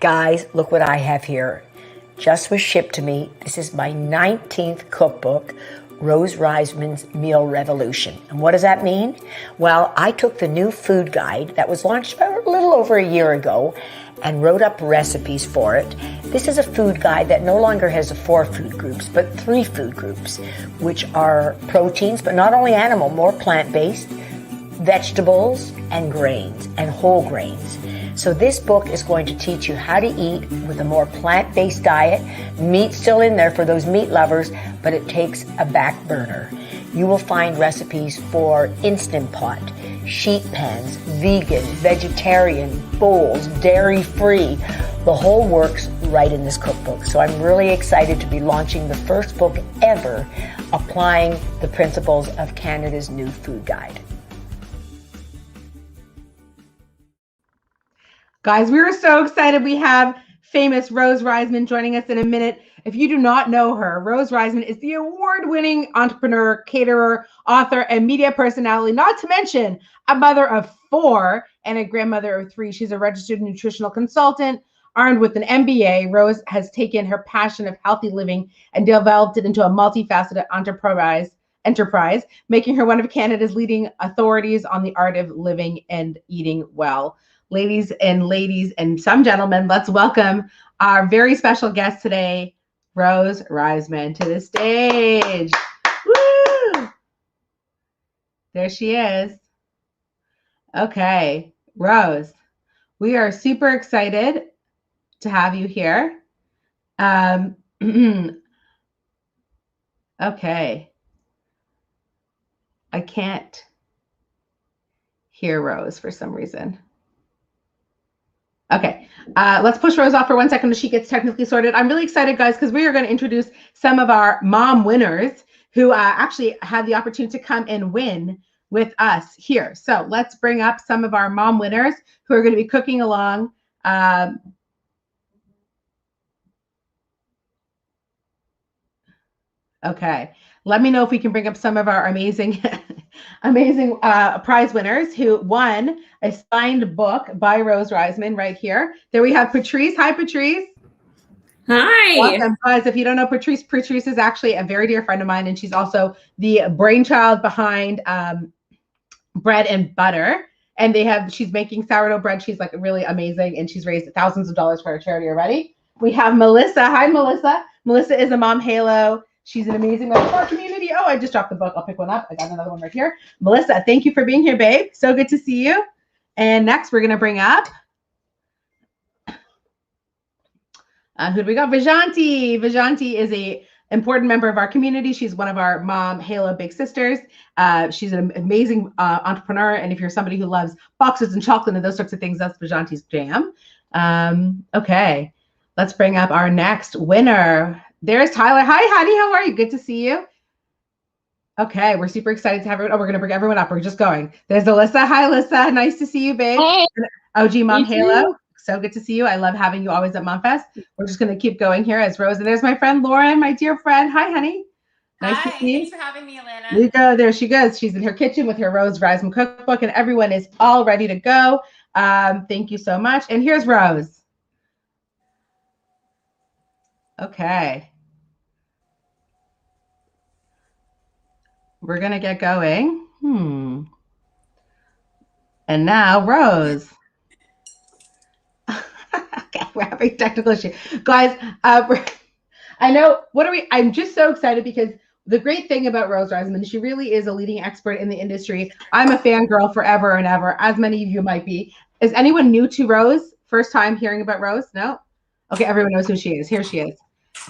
Guys, look what I have here. Just was shipped to me. This is my 19th cookbook, Rose Reisman's Meal Revolution. And what does that mean? Well, I took the new food guide that was launched about a little over a year ago and wrote up recipes for it. This is a food guide that no longer has 4 food groups, but 3 food groups, which are proteins, but not only animal, more plant-based, vegetables, and grains, and whole grains. So this book is going to teach you how to eat with a more plant-based diet. Meat's still in there for those meat lovers, but it takes a back burner. You will find recipes for Instant Pot, sheet pans, vegan, vegetarian, bowls, dairy-free. The whole works right in this cookbook. So I'm really excited to be launching the first book ever applying the principles of Canada's new food guide. Guys, we are so excited. We have famous Rose Reisman joining us in a minute. If you do not know her, Rose Reisman is the award-winning entrepreneur, caterer, author, and media personality, not to mention a mother of 4 and a grandmother of 3. She's a registered nutritional consultant. Armed with an MBA, Rose has taken her passion of healthy living and developed it into a multifaceted enterprise, making her one of Canada's leading authorities on the art of living and eating well. Ladies and some gentlemen, let's welcome our very special guest today, Rose Reisman, to the stage. Woo! There she is. Okay, Rose, we are super excited to have you here. Okay. I can't hear Rose for some reason. Okay, let's push Rose off for 1 second as she gets technically sorted. I'm really excited, guys, because we are going to introduce some of our mom winners who actually had the opportunity to come and win with us here. So let's bring up some of our mom winners who are going to be cooking along. Okay, let me know if we can bring up some of our amazing prize winners who won a signed book by Rose Reisman right here. There we have Patrice. Hi, Patrice. Hi. Welcome, guys. If you don't know Patrice, Patrice is actually a very dear friend of mine, and she's also the brainchild behind Bread and Butter. And she's making sourdough bread. She's like really amazing, and she's raised thousands of dollars for her charity already. We have Melissa. Hi, Melissa. Melissa is a mom halo. She's an amazing member of our community. Oh, I just dropped the book. I'll pick one up. I got another one right here. Melissa, thank you for being here, babe. So good to see you. And next, we're going to bring up, who do we got? Vijanti. Vijanti is a important member of our community. She's one of our mom halo big sisters. She's an amazing entrepreneur. And if you're somebody who loves boxes and chocolate and those sorts of things, that's Vijanti's jam. Okay, let's bring up our next winner. There's Tyler. Hi, honey. How are you? Good to see you. Okay, we're super excited to have everyone. Oh, we're going to bring everyone up. We're just going. There's Alyssa. Hi, Alyssa. Nice to see you, babe. Hey. OG Mom Halo. So good to see you. I love having you always at MomFest. We're just going to keep going here as Rose. And there's my friend Lauren, my dear friend. Hi, honey. Nice to see you. Thanks for having me, Alana. There you go. There she goes. She's in her kitchen with her Rose Reisman cookbook, and everyone is all ready to go. Thank you so much. And here's Rose. Okay. We're going to get going. And now Rose. Okay, we're having technical issue. Guys, I know, I'm just so excited because the great thing about Rose Reisman, she really is a leading expert in the industry. I'm a fangirl forever and ever, as many of you might be. Is anyone new to Rose? First time hearing about Rose? No? Okay, everyone knows who she is. Here she is.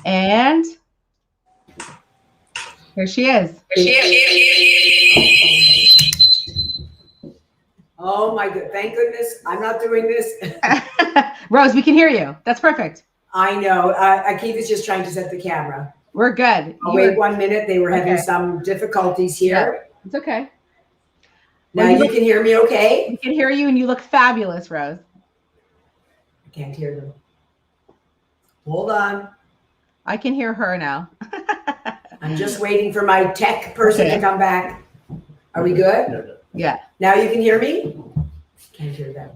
And here she is. Oh my God, thank goodness I'm not doing this. Rose, we can hear you. That's perfect. I know. Keith is just trying to set the camera. We're good. I'll wait 1 minute. They were having some difficulties here. Yeah, it's okay. Now you can hear me okay? We can hear you and you look fabulous, Rose. I can't hear them. Hold on. I can hear her now. I'm just waiting for my tech person to come back. Are we good? Yeah. Now you can hear me? Can't hear them.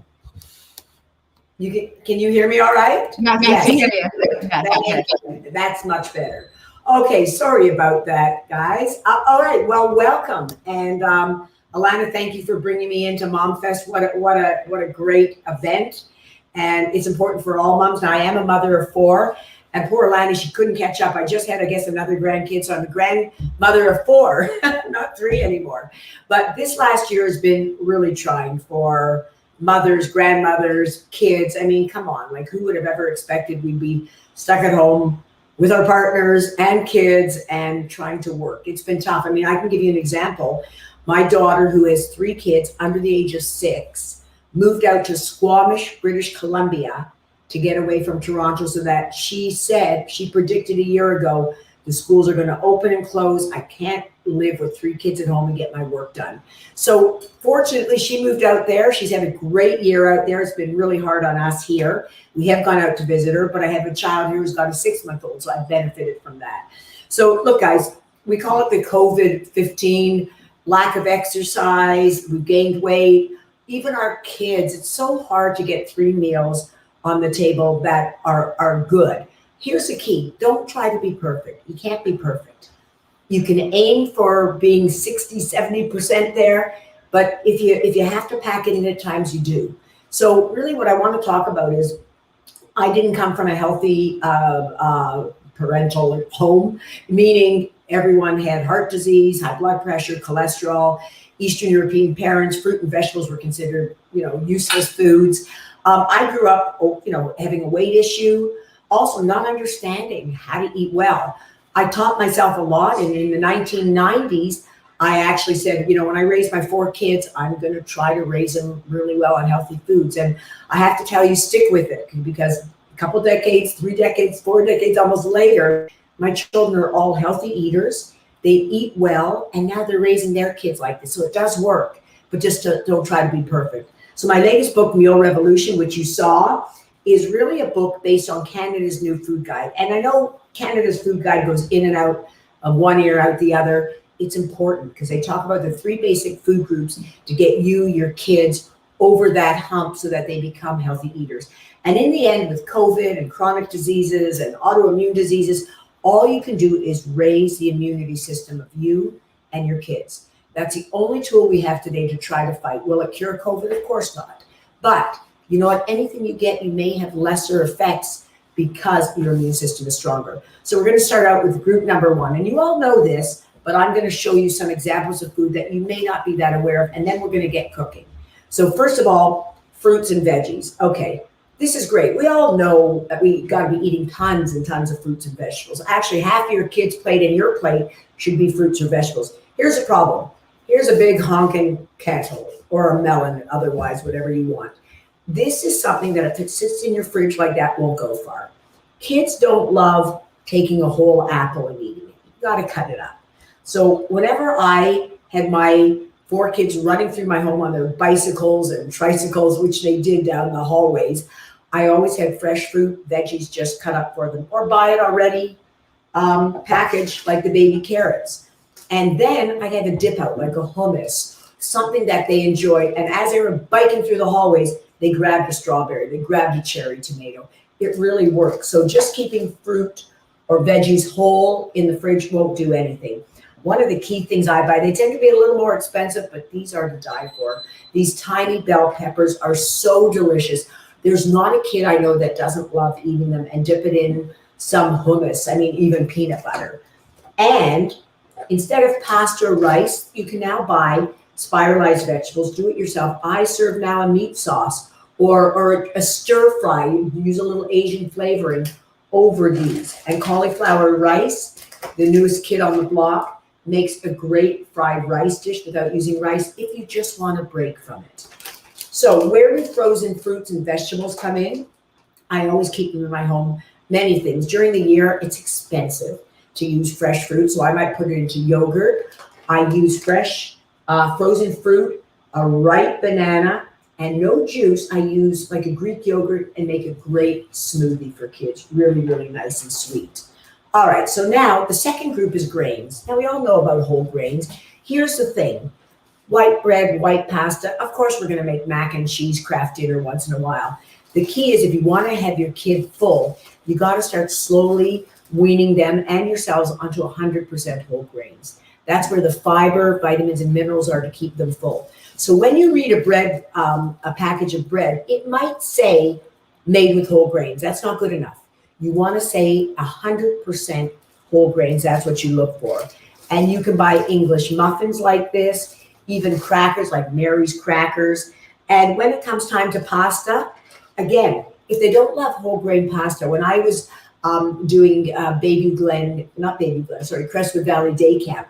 Can you hear me all right? Yes, I can hear you. Yeah, That's much better. Okay, sorry about that, guys. All right, well, welcome. And Alana, thank you for bringing me into Mom Fest. What a great event. And it's important for all moms. Now, I am a mother of 4. And poor Alana, she couldn't catch up. I just had, I guess, another grandkid. So I'm a grandmother of 4, not 3 anymore. But this last year has been really trying for mothers, grandmothers, kids. I mean, come on. Like, who would have ever expected we'd be stuck at home with our partners and kids and trying to work? It's been tough. I mean, I can give you an example. My daughter, who has 3 kids under the age of 6, moved out to Squamish, British Columbia, to get away from Toronto, so that she said, she predicted a year ago, the schools are going to open and close. I can't live with 3 kids at home and get my work done. So fortunately, she moved out there. She's had a great year out there. It's been really hard on us here. We have gone out to visit her, but I have a child here who's got a 6-month-old, so I've benefited from that. So look, guys, we call it the COVID-15, lack of exercise. We gained weight. Even our kids, it's so hard to get 3 meals on the table that are good. Here's the key. Don't try to be perfect. You can't be perfect. You can aim for being 60, 70% there, but if you have to pack it in at times, you do. So really what I want to talk about is, I didn't come from a healthy parental home, meaning everyone had heart disease, high blood pressure, cholesterol. Eastern European parents, fruit and vegetables were considered, useless foods. I grew up, having a weight issue, also not understanding how to eat well. I taught myself a lot, and in the 1990s, I actually said, when I raise my 4 kids, I'm going to try to raise them really well on healthy foods. And I have to tell you, stick with it, because a couple decades, 3 decades, 4 decades almost later, my children are all healthy eaters. They eat well, and now they're raising their kids like this. So it does work, but just don't try to be perfect. So my latest book, Meal Revolution, which you saw, is really a book based on Canada's new food guide. And I know Canada's food guide goes in and out of one ear, out the other. It's important because they talk about the 3 basic food groups to get you, your kids, over that hump so that they become healthy eaters. And in the end, with COVID and chronic diseases and autoimmune diseases, all you can do is raise the immunity system of you and your kids. That's the only tool we have today to try to fight. Will it cure COVID? Of course not. But you know what? Anything you get, you may have lesser effects because your immune system is stronger. So we're going to start out with group number 1. And you all know this, but I'm going to show you some examples of food that you may not be that aware of. And then we're going to get cooking. So first of all, fruits and veggies. Okay, this is great. We all know that we got to be eating tons and tons of fruits and vegetables. Actually, half of your kids' plate and your plate should be fruits or vegetables. Here's a problem. Here's a big honking cantaloupe or a melon, otherwise, whatever you want. This is something that if it sits in your fridge like that, won't go far. Kids don't love taking a whole apple and eating it. You got to cut it up. So whenever I had my 4 kids running through my home on their bicycles and tricycles, which they did down the hallways, I always had fresh fruit, veggies just cut up for them, or buy it already packaged like the baby carrots. And then I had a dip out like a hummus, something that they enjoyed. And as they were biking through the hallways, they grabbed a strawberry, they grabbed a cherry tomato. It really works. So just keeping fruit or veggies whole in the fridge won't do anything. One of the key things I buy, they tend to be a little more expensive, but these are to die for. These tiny bell peppers are so delicious. There's not a kid I know that doesn't love eating them and dip it in some hummus. I mean, even peanut butter. And instead of pasta or rice, you can now buy spiralized vegetables. Do it yourself. I serve now a meat sauce or a stir fry. You use a little Asian flavoring over these. And cauliflower rice, the newest kid on the block, makes a great fried rice dish without using rice if you just want a break from it. So where do frozen fruits and vegetables come in? I always keep them in my home. Many things. During the year, it's expensive to use fresh fruit, so I might put it into yogurt. I use fresh frozen fruit, a ripe banana, And no juice. I use like a Greek yogurt and make a great smoothie for kids. Really, really nice and sweet. All right, so now the second group is grains. Now we all know about whole grains. Here's the thing. White bread, white pasta. Of course, we're going to make mac and cheese Kraft dinner once in a while. The key is if you want to have your kid full, you got to start slowly weaning them and yourselves onto 100% whole grains. That's where the fiber, vitamins, and minerals are to keep them full. So when you read a package of bread, it might say made with whole grains. That's not good enough. You want to say 100% whole grains. That's what you look for. And you can buy English muffins like this, even crackers like Mary's crackers. And when it comes time to pasta, again, if they don't love whole grain pasta, when I was doing Crestwood Valley Day Camp,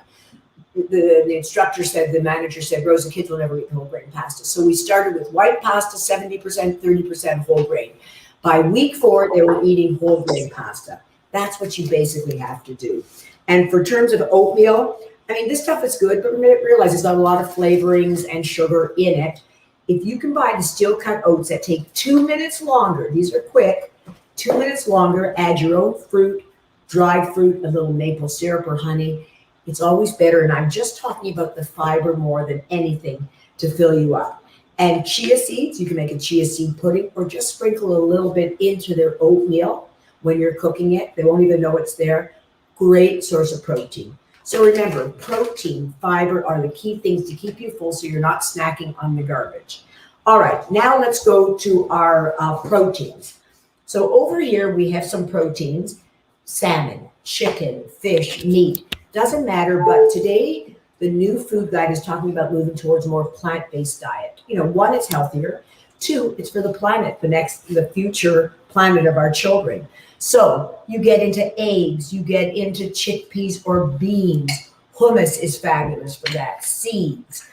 the instructor said, the manager said, Rose, the kids will never eat whole grain pasta. So we started with white pasta, 70%, 30% whole grain. By week 4, they were eating whole grain pasta. That's what you basically have to do. And for terms of oatmeal, I mean, this stuff is good, but realize there's not a lot of flavorings and sugar in it. If you can buy the steel cut oats that take 2 minutes longer, these are quick, 2 minutes longer, add your own fruit, dried fruit, a little maple syrup or honey. It's always better. And I'm just talking about the fiber more than anything to fill you up. And chia seeds, you can make a chia seed pudding or just sprinkle a little bit into their oatmeal when you're cooking it. They won't even know it's there. Great source of protein. So remember, protein, fiber are the key things to keep you full so you're not snacking on the garbage. All right, now let's go to our proteins. So over here we have some proteins, salmon, chicken, fish, meat. Doesn't matter, but today the new food guide is talking about moving towards more plant-based diet. You know, 1, it's healthier. 2, it's for the planet, the future planet of our children. So you get into eggs, you get into chickpeas or beans. Hummus is fabulous for that. Seeds,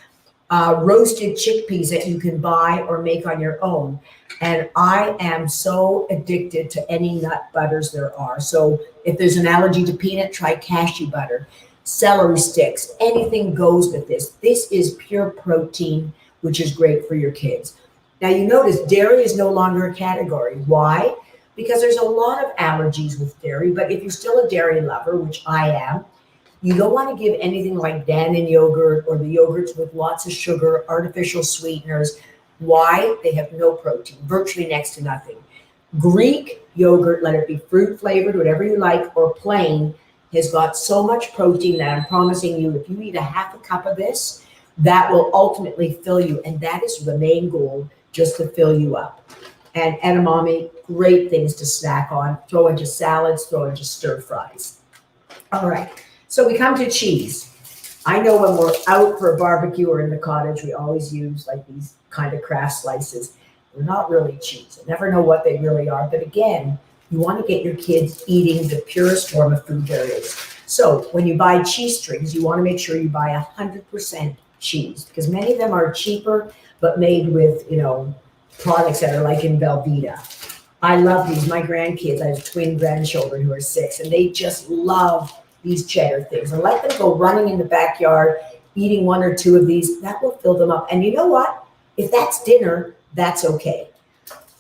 roasted chickpeas that you can buy or make on your own. And I am so addicted to any nut butters there are. So if there's an allergy to peanut, try cashew butter. Celery sticks, anything goes with this. This is pure protein, which is great for your kids. Now you notice dairy is no longer a category. Why? Because there's a lot of allergies with dairy, but if you're still a dairy lover, which I am, you don't want to give anything like Dannon yogurt or the yogurts with lots of sugar, artificial sweeteners. Why? They have no protein, virtually next to nothing. Greek yogurt, let it be fruit flavored, whatever you like, or plain, has got so much protein that I'm promising you, if you eat a half a cup of this, that will ultimately fill you. And that is the main goal, just to fill you up. And edamame, great things to snack on, throw into salads, throw into stir fries. All right, so we come to cheese. I know when we're out for a barbecue or in the cottage, we always use like these kind of Kraft slices. They're not really cheese. I never know what they really are. But again, you want to get your kids eating the purest form of food there is. So when you buy cheese strings, you want to make sure you buy 100% cheese because many of them are cheaper, but made with, products that are like in Velveeta. I love these. My grandkids, I have twin grandchildren who are 6, and they just love these cheddar things. And let them go running in the backyard, eating 1 or 2 of these. That will fill them up. And you know what? If that's dinner, that's okay.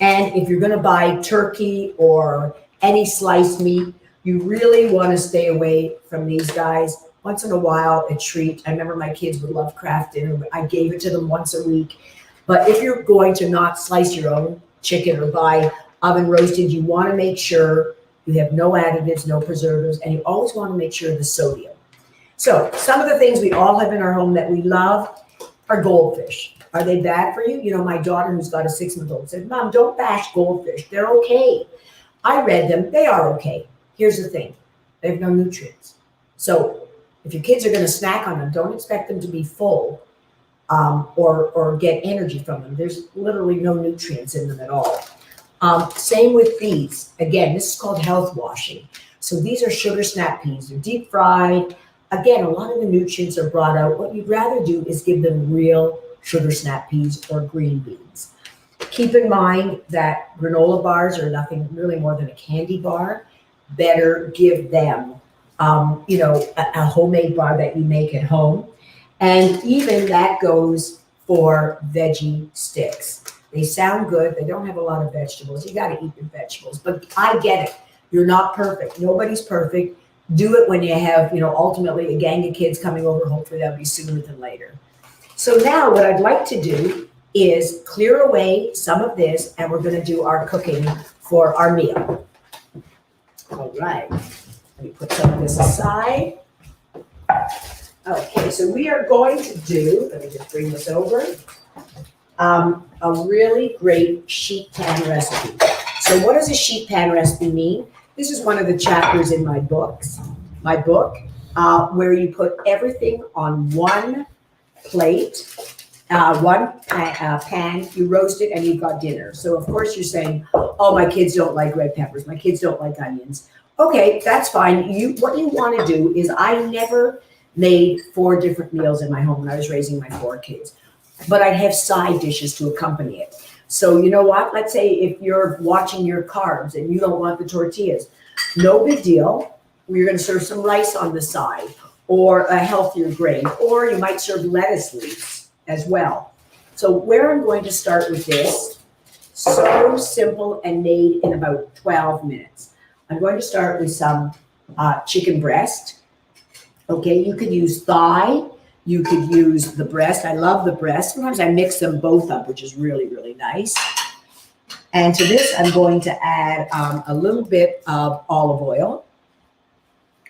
And if you're going to buy turkey or any sliced meat, you really want to stay away from these guys. Once in a while, a treat. I remember my kids would love Kraft dinner. I gave it to them once a week. But if you're going to not slice your own chicken or buy oven roasted, you want to make sure you have no additives, no preservatives, and you always want to make sure the sodium. So some of the things we all have in our home that we love are goldfish. Are they bad for you? My daughter who's got a 6-month-old said, Mom, don't bash goldfish. They're okay. I read them. They are okay. Here's the thing. They have no nutrients. So if your kids are going to snack on them, don't expect them to be full or get energy from them. There's literally no nutrients in them at all. Same with these. Again, this is called health washing. So these are sugar snap peas. They're deep fried. Again, a lot of the nutrients are brought out. What you'd rather do is give them real sugar snap peas or green beans. Keep in mind that granola bars are nothing really more than a candy bar. Better give them, a homemade bar that you make at home. And even that goes or veggie sticks. They sound good. They don't have a lot of vegetables. You got to eat your vegetables, but I get it. You're not perfect. Nobody's perfect. Do it when you have, ultimately a gang of kids coming over. Hopefully that'll be sooner than later. So now what I'd like to do is clear away some of this, and we're going to do our cooking for our meal. All right. Let me put some of this aside. Okay, so we are going to do, let me just bring this over, a really great sheet pan recipe. So what does a sheet pan recipe mean? This is one of the chapters in my book, where you put everything on one plate, one pan, you roast it, and you've got dinner. So of course you're saying, oh, my kids don't like red peppers, my kids don't like onions. Okay, that's fine. What you want to do is, I never made 4 different meals in my home when I was raising my 4 kids, but I'd have side dishes to accompany it. So you know what? Let's say if you're watching your carbs and you don't want the tortillas, no big deal. You're going to serve some rice on the side, or a healthier grain, or you might serve lettuce leaves as well. So where I'm going to start with this, so simple and made in about 12 minutes. I'm going to start with some chicken breast. Okay, you could use thigh, you could use the breast. I love the breast. Sometimes I mix them both up, which is really, really nice. And to this, I'm going to add a little bit of olive oil.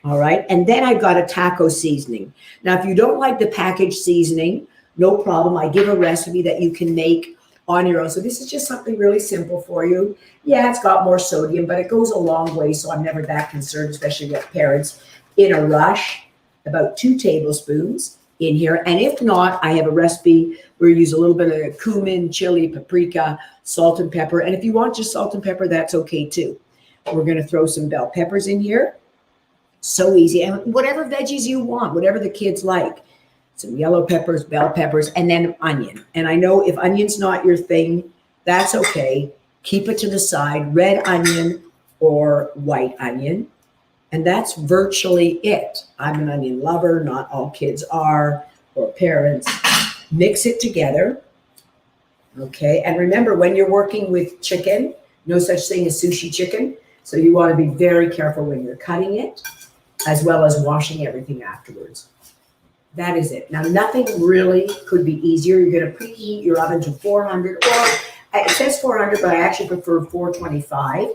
All right, and then I've got a taco seasoning. Now, if you don't like the packaged seasoning, no problem. I give a recipe that you can make on your own. So this is just something really simple for you. Yeah, it's got more sodium, but it goes a long way, so I'm never that concerned, especially with parents in a rush. About 2 tablespoons in here. And if not, I have a recipe where you use a little bit of cumin, chili, paprika, salt and pepper. And if you want just salt and pepper, that's okay too. We're going to throw some bell peppers in here. So easy. And whatever veggies you want, whatever the kids like. Some yellow peppers, bell peppers, and then onion. And I know if onion's not your thing, that's okay. Keep it to the side, red onion or white onion. And that's virtually it. I'm an onion lover. Not all kids are, or parents. Mix it together. Okay. And remember, when you're working with chicken, no such thing as sushi chicken. So you want to be very careful when you're cutting it, as well as washing everything afterwards. That is it. Now, nothing really could be easier. You're going to preheat your oven to 400, or it says 400, but I actually prefer 425.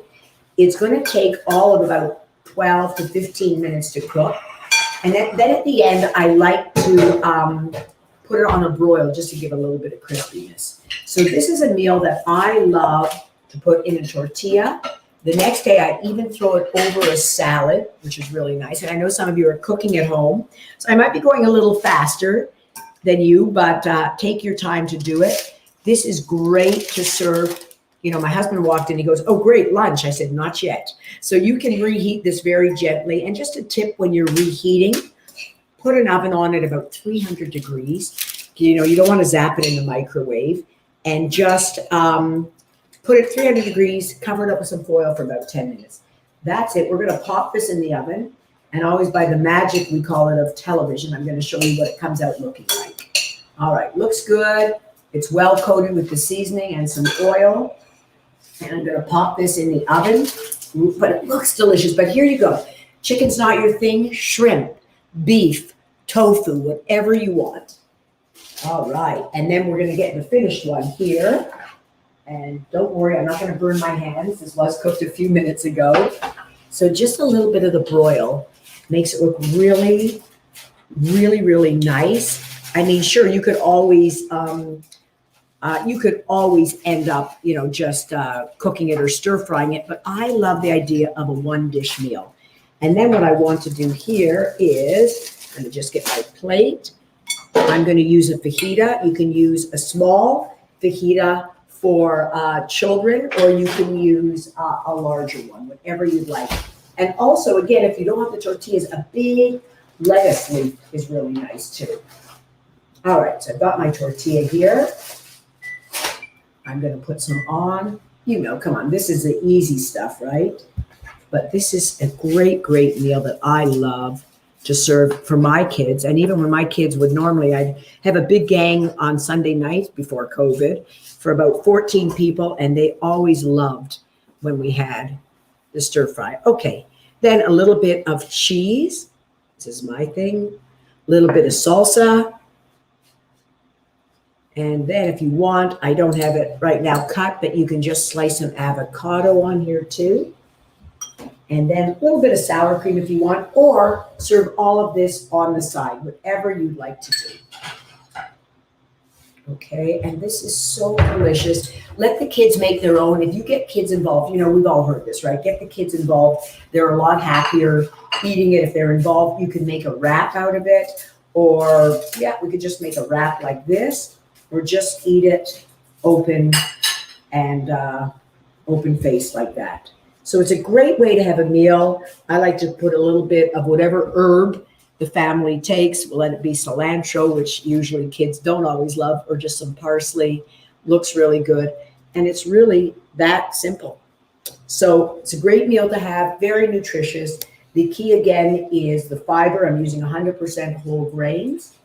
It's going to take all of about 12 to 15 minutes to cook. And then at the end, I like to put it on a broil just to give a little bit of crispiness. So this is a meal that I love to put in a tortilla. The next day, I even throw it over a salad, which is really nice. And I know some of you are cooking at home, so I might be going a little faster than you, but take your time to do it. This is great to serve. My husband walked in, he goes, oh, great, lunch. I said, not yet. So you can reheat this very gently. And just a tip when you're reheating, put an oven on at about 300 degrees. You don't want to zap it in the microwave. And just put it 300 degrees, cover it up with some foil for about 10 minutes. That's it. We're going to pop this in the oven. And always by the magic, we call it, of television, I'm going to show you what it comes out looking like. All right, looks good. It's well coated with the seasoning and some oil. And I'm going to pop this in the oven, but it looks delicious. But here you go. Chicken's not your thing. Shrimp, beef, tofu, whatever you want. All right. And then we're going to get the finished one here. And don't worry, I'm not going to burn my hands. This was cooked a few minutes ago. So just a little bit of the broil makes it look really, really, really nice. I mean, sure, you could always end up, just cooking it or stir frying it. But I love the idea of a 1-dish meal. And then what I want to do here is, I'm going to just get my plate. I'm going to use a fajita. You can use a small fajita for children, or you can use a larger one, whatever you'd like. And also, again, if you don't have the tortillas, a big lettuce leaf is really nice too. All right, so I've got my tortilla here. I'm going to put some on. Come on, this is the easy stuff, right? But this is a great, great meal that I love to serve for my kids. And even when my kids would normally, I'd have a big gang on Sunday nights before COVID for about 14 people, and they always loved when we had the stir fry. Okay, then a little bit of cheese. This is my thing. A little bit of salsa. And then if you want, I don't have it right now cut, but you can just slice some avocado on here too. And then a little bit of sour cream if you want, or serve all of this on the side, whatever you'd like to do. Okay, and this is so delicious. Let the kids make their own. If you get kids involved, you know, we've all heard this, right? Get the kids involved. They're a lot happier eating it if they're involved. You can make a wrap out of it, or yeah, we could just make a wrap like this, or just eat it open and open faced like that. So it's a great way to have a meal. I like to put a little bit of whatever herb the family takes. We'll let it be cilantro, which usually kids don't always love, or just some parsley. Looks really good. And it's really that simple. So it's a great meal to have, very nutritious. The key again is the fiber. I'm using 100% whole grains.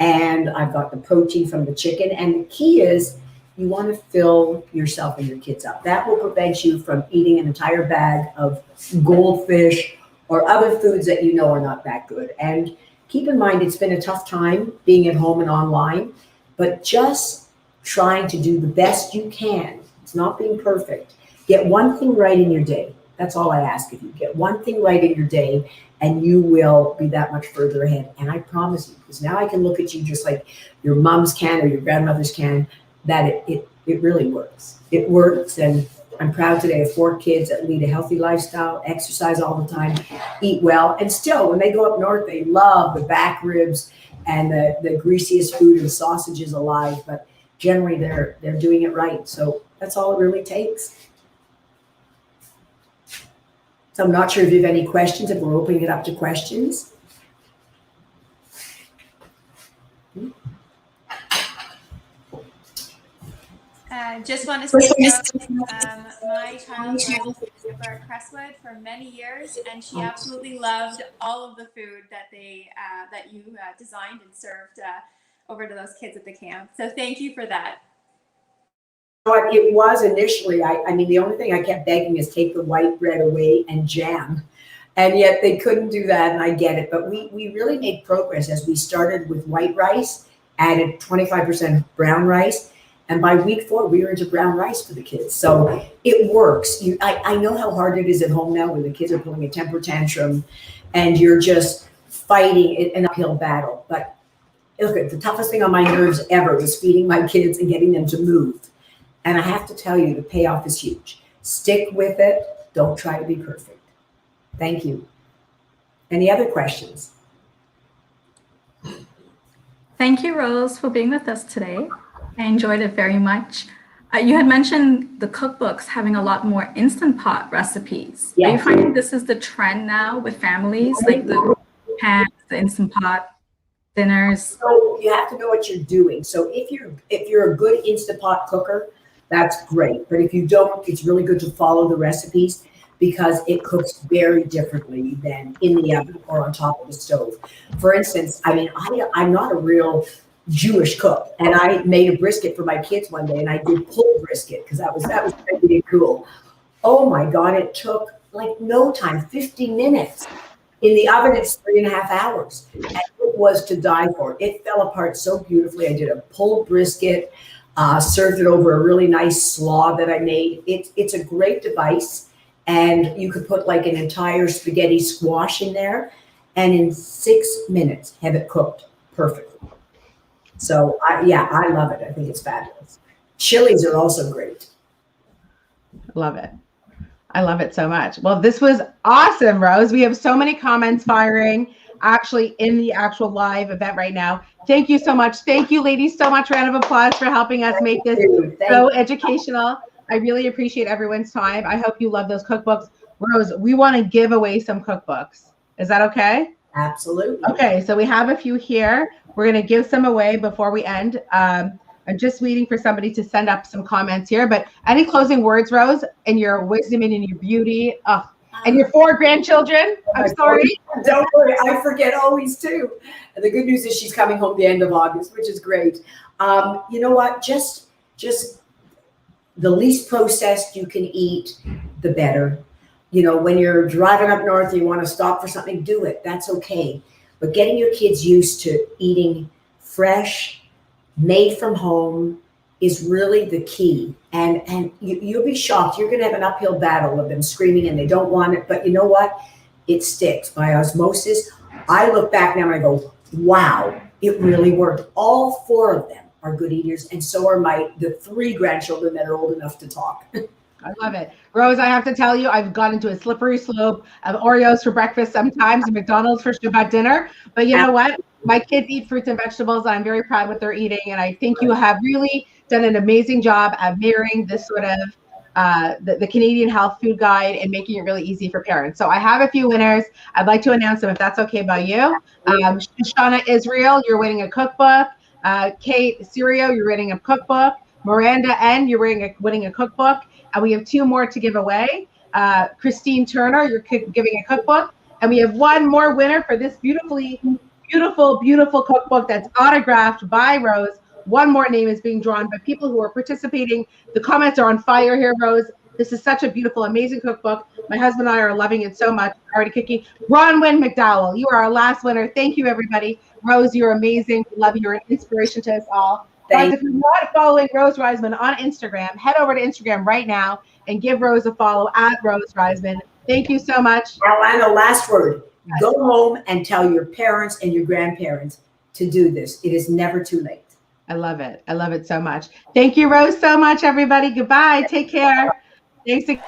And I've got the protein from the chicken. And the key is you want to fill yourself and your kids up. That will prevent you from eating an entire bag of Goldfish or other foods that you know are not that good. And keep in mind, it's been a tough time being at home and online, but just trying to do the best you can. It's not being perfect. Get one thing right in your day. That's all I ask of you. Get one thing right in your day, and you will be that much further ahead. And I promise you, because now I can look at you just like your moms can or your grandmothers can, that it really works. It works, and I'm proud today of 4 kids that lead a healthy lifestyle, exercise all the time, eat well, and still when they go up north, they love the back ribs and the greasiest food and sausages alive, but generally they're doing it right. So that's all it really takes. So I'm not sure if you have any questions, if we're opening it up to questions. Just want to say, my child was at Crestwood for many years, and she absolutely loved all of the food that you designed and served over to those kids at the camp. So thank you for that. But it was initially, I mean, the only thing I kept begging is take the white bread away and jam. And yet they couldn't do that, and I get it. But we really made progress as we started with white rice, added 25% brown rice. And by week 4, we were into brown rice for the kids. So it works. I know how hard it is at home now when the kids are pulling a temper tantrum and you're just fighting an uphill battle. But look, the toughest thing on my nerves ever was feeding my kids and getting them to move. And I have to tell you, the payoff is huge. Stick with it. Don't try to be perfect. Thank you. Any other questions? Thank you, Rose, for being with us today. I enjoyed it very much. You had mentioned the cookbooks having a lot more Instant Pot recipes. Yes. Are you finding this is the trend now with families, like the pans, the Instant Pot dinners? So you have to know what you're doing. So if you're a good Instant Pot cooker, that's great. But if you don't, it's really good to follow the recipes because it cooks very differently than in the oven or on top of the stove. For instance, I mean, I'm not a real Jewish cook, and I made a brisket for my kids one day, and I did pulled brisket because that was pretty cool. Oh my God, it took like no time, 50 minutes. In the oven, it's 3.5 hours, and it was to die for. It fell apart so beautifully. I did a pulled brisket, served it over a really nice slaw that I made. It's a great device, and you could put like an entire spaghetti squash in there, and in 6 minutes have it cooked perfectly. So I love it. I think it's fabulous. Chilies are also great. Love it. I love it so much. Well, this was awesome, Rose. We have so many comments firing actually in the actual live event right now. Thank you so much. Thank you, ladies, so much. Round of applause for helping us make this so educational. I really appreciate everyone's time. I hope you love those cookbooks. Rose, we want to give away some cookbooks. Is that okay? Absolutely. Okay, so we have a few here. We're going to give some away before we end. I'm just waiting for somebody to send up some comments here. But any closing words, Rose, and your wisdom and in your beauty? Oh, And your 4 grandchildren. I'm sorry. Don't worry, I forget always too. And the good news is she's coming home the end of August, which is great. You know what? Just the least processed you can eat, the better. You know, when you're driving up north, you want to stop for something, do it. That's okay. But getting your kids used to eating fresh, made from home is really the key. And you'll be shocked. You're going to have an uphill battle of them screaming and they don't want it. But you know what? It sticks by osmosis. I look back now and I go, wow, it really worked. All 4 of them are good eaters. And so are the 3 grandchildren that are old enough to talk. I love it. Rose, I have to tell you, I've gone into a slippery slope of Oreos for breakfast sometimes and McDonald's for Shabbat dinner. But you know what? My kids eat fruits and vegetables. I'm very proud of what they're eating. And I think you have really done an amazing job at mirroring this sort of the Canadian Health Food Guide and making it really easy for parents. So I have a few winners. I'd like to announce them if that's okay by you. Shoshana Israel, you're winning a cookbook. Kate Sirio, you're winning a cookbook. Miranda N, you're winning a cookbook. And we have 2 more to give away. Christine Turner, you're giving a cookbook. And we have 1 more winner for this beautiful cookbook that's autographed by Rose. 1 more name is being drawn by people who are participating. The comments are on fire here, Rose. This is such a beautiful, amazing cookbook. My husband and I are loving it so much. Already cooking. Bronwyn McDowell, you are our last winner. Thank you, everybody. Rose, you're amazing. We love you. You're an inspiration to us all. Guys, if you're not following Rose Reisman on Instagram, head over to Instagram right now and give Rose a follow at Rose Reisman. Thank you so much. Alana, last word. Yes. Go home and tell your parents and your grandparents to do this. It is never too late. I love it. I love it so much. Thank you, Rose, so much, everybody. Goodbye. Take care. Thanks again.